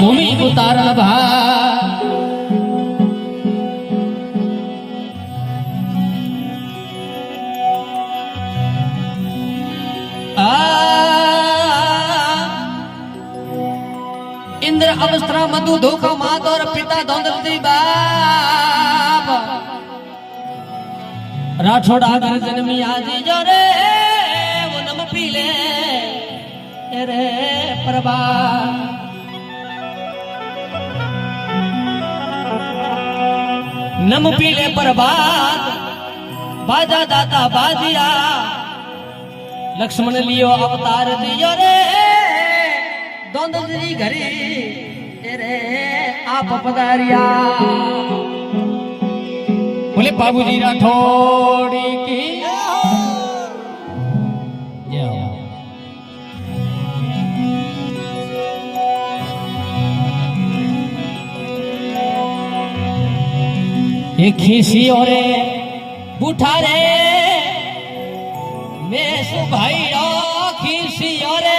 ભૂમિ ઉતારણ ભા इंद्र अवस्था मधु धोखा मात और पिता धोंदती बाप राठौड़ आगर जन्मी आजी जो रे वो नम पीले रे प्रभा नम पीले प्रभात बाजा दाता बाजिया लक्ष्मण लियो अवतार दियो रे दोंदरी घरी तेरे आप पधारिया बोले बाबूजी राठौड़ी की एक खीसी और बूठा रे मैं सु भाई खीसी और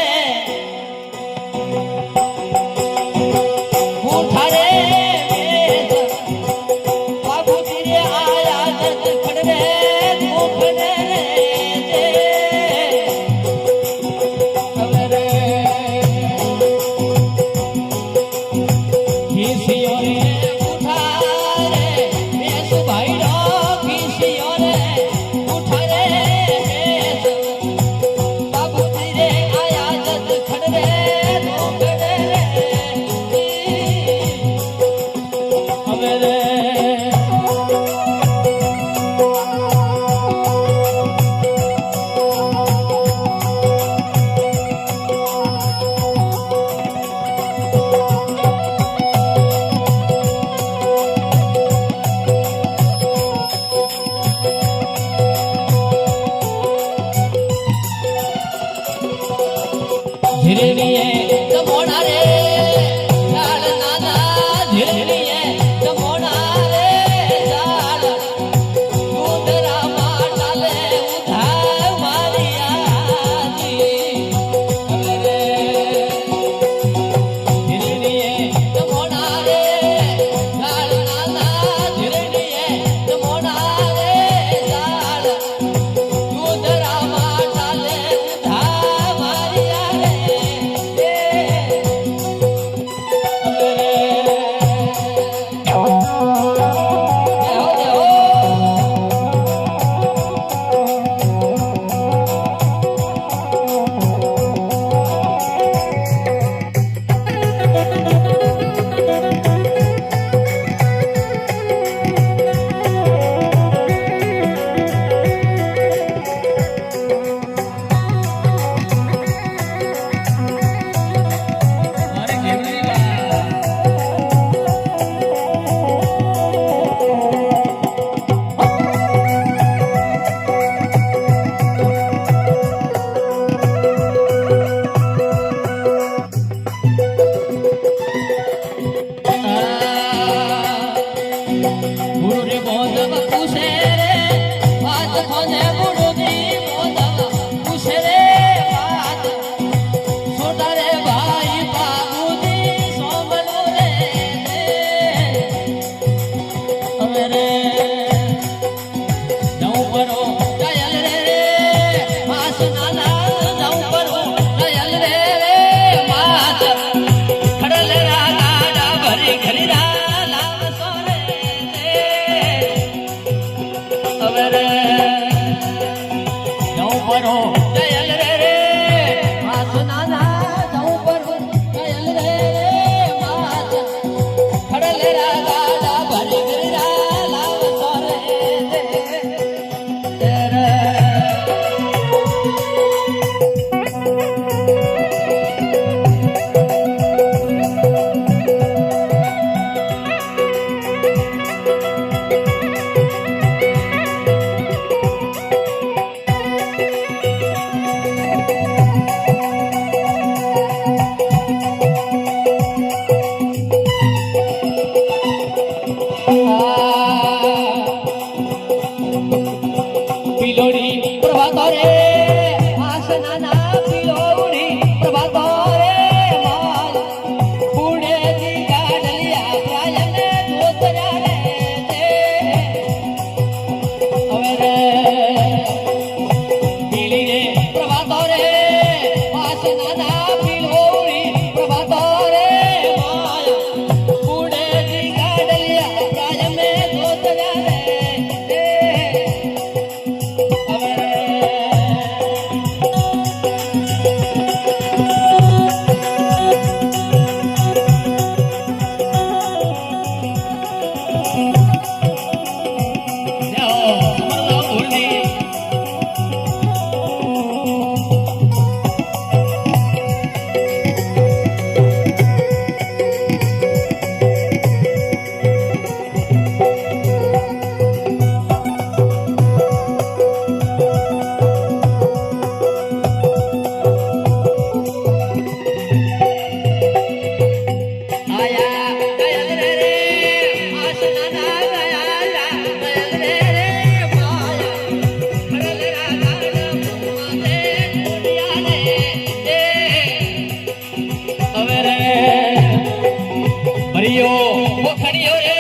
ભર્યો મોખણિયો રે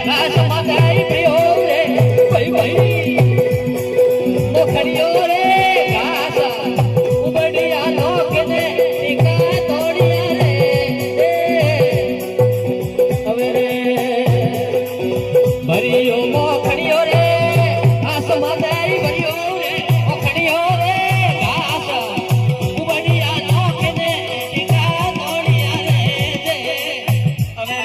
ઘાસ માથાઈ પ્રિયો રે ભાઈ ભાઈ મોખણિયો રે ઘાસ ઉબડિયા નો કેને ટીકા તોડિયા રે હવે રે ભર્યો મોખણિયો રે ઘાસ માથાઈ ભર્યો રે મોખણિયો રે ઘાસ ઉબડિયા નો કેને ટીકા તોડિયા રે હવે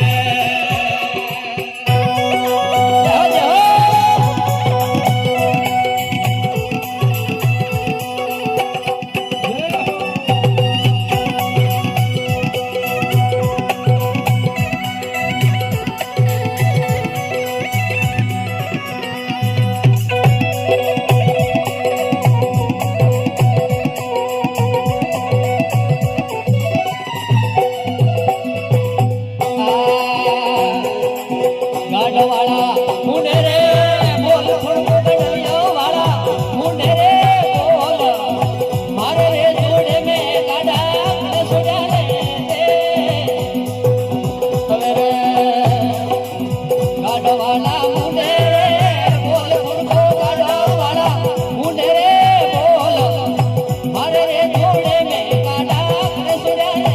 ગાડવાળા મુંડે રે બોલ થોડું ગડવિયો વાળા મુંડે રે બોલ મારે રે જોડે મે ગાડા સુડા રે હવે રે ગાડવાળા મુંડે રે બોલ થોડું ગાડવાળા મુંડે રે બોલ મારે રે જોડે મે ગાડા સુડા રે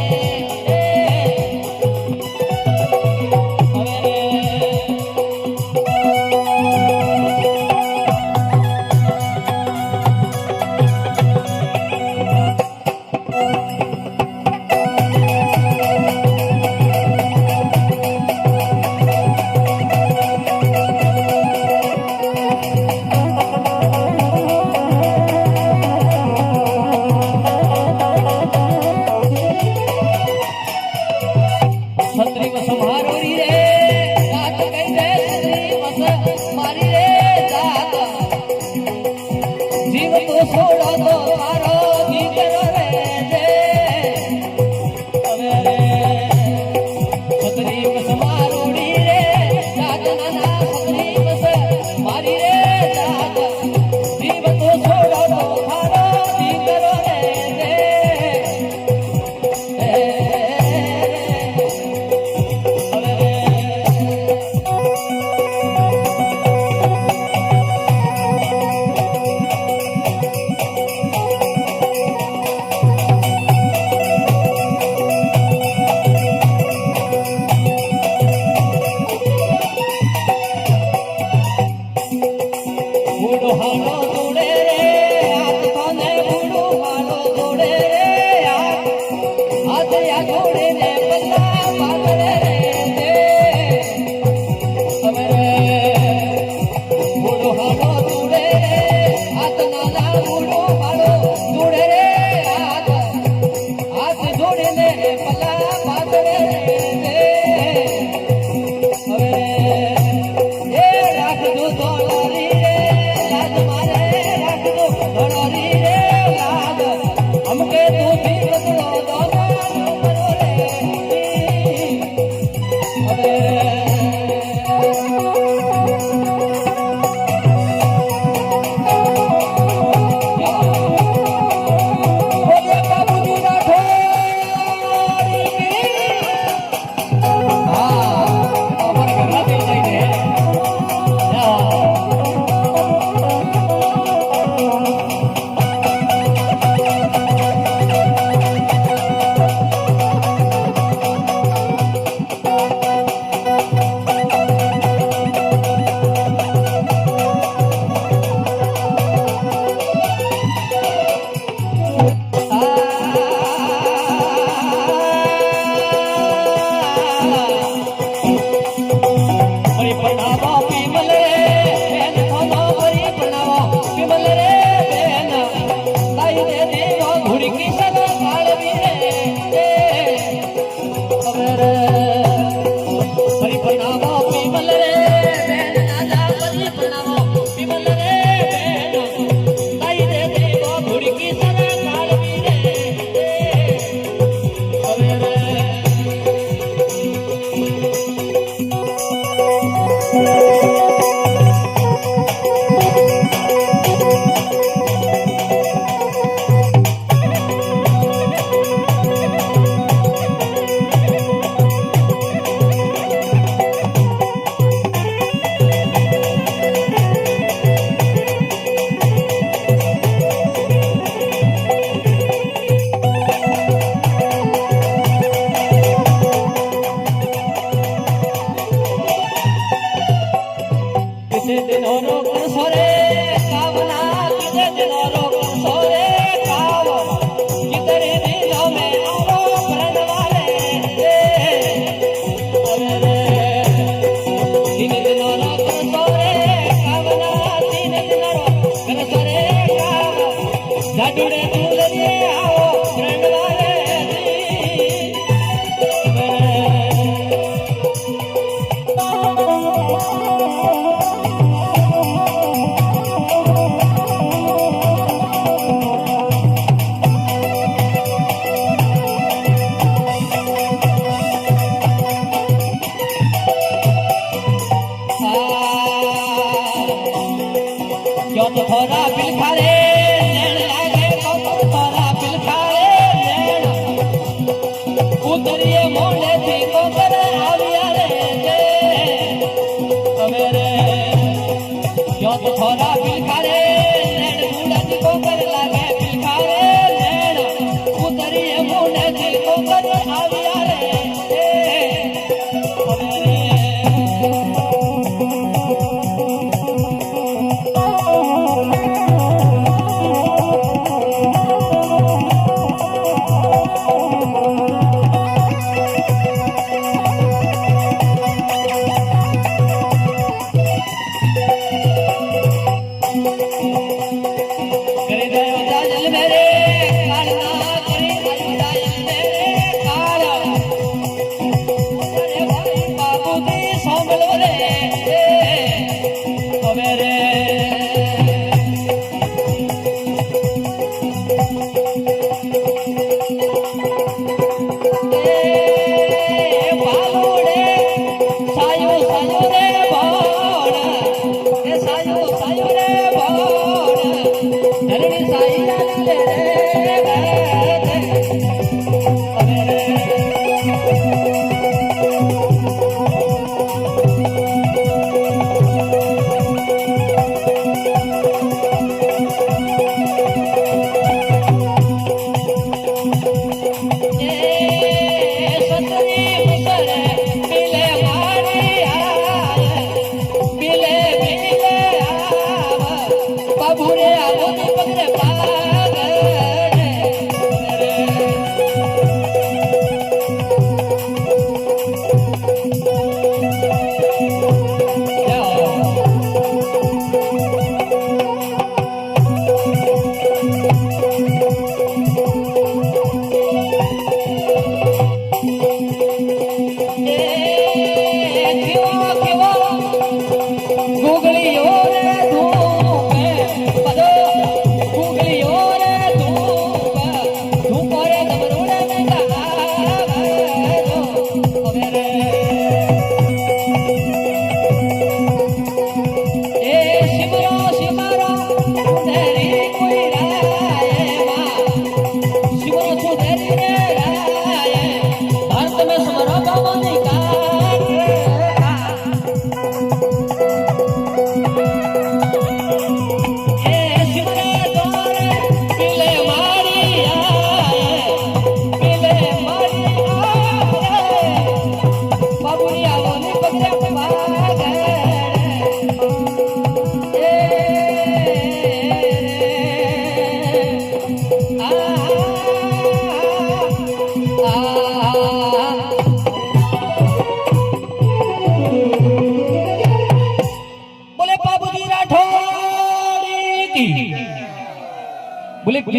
છત્રી વસ મારોરી રે જાત કઈ દે છત્રી વસ મારી રે જાત જીવ તો છોડો તો મારો દીકરો રે હવે રે છત્રી વસ મારોરી રે જાત નાના છત્રી વસ મારી રે જાત જીવ તો છોડો તો મારો દીકરો રે બુડો હાલો જોડે રે હાથ તને બુડો હાલો જોડે રે હાથ યા જોડે ને પલ્લા પાગળે રે હવે રે બુડો હાલો જોડે રે હાથ નાના બુડો હાલો જોડે રે હાથ જોડે ને પલ્લા પાગળે રે હવે એ રાખજો ધોળારી રે લાજ મારે રાખજો ધોળારી રે લાજ અમકે તું બી બદલો દોના કરો રે હવે બોલે બાબુજી રાઠોડ હા અમારે ઘરના દિલ લઈને મુંડેથી કોકર આવ્યા રે હવે રે યો તો થોડા ભીખારે નેણ મુંડેથી કોકર લાગે ભીખારે નેણ ઉતરીએ મુંડેથી કોકર આવ્યા રે બોલે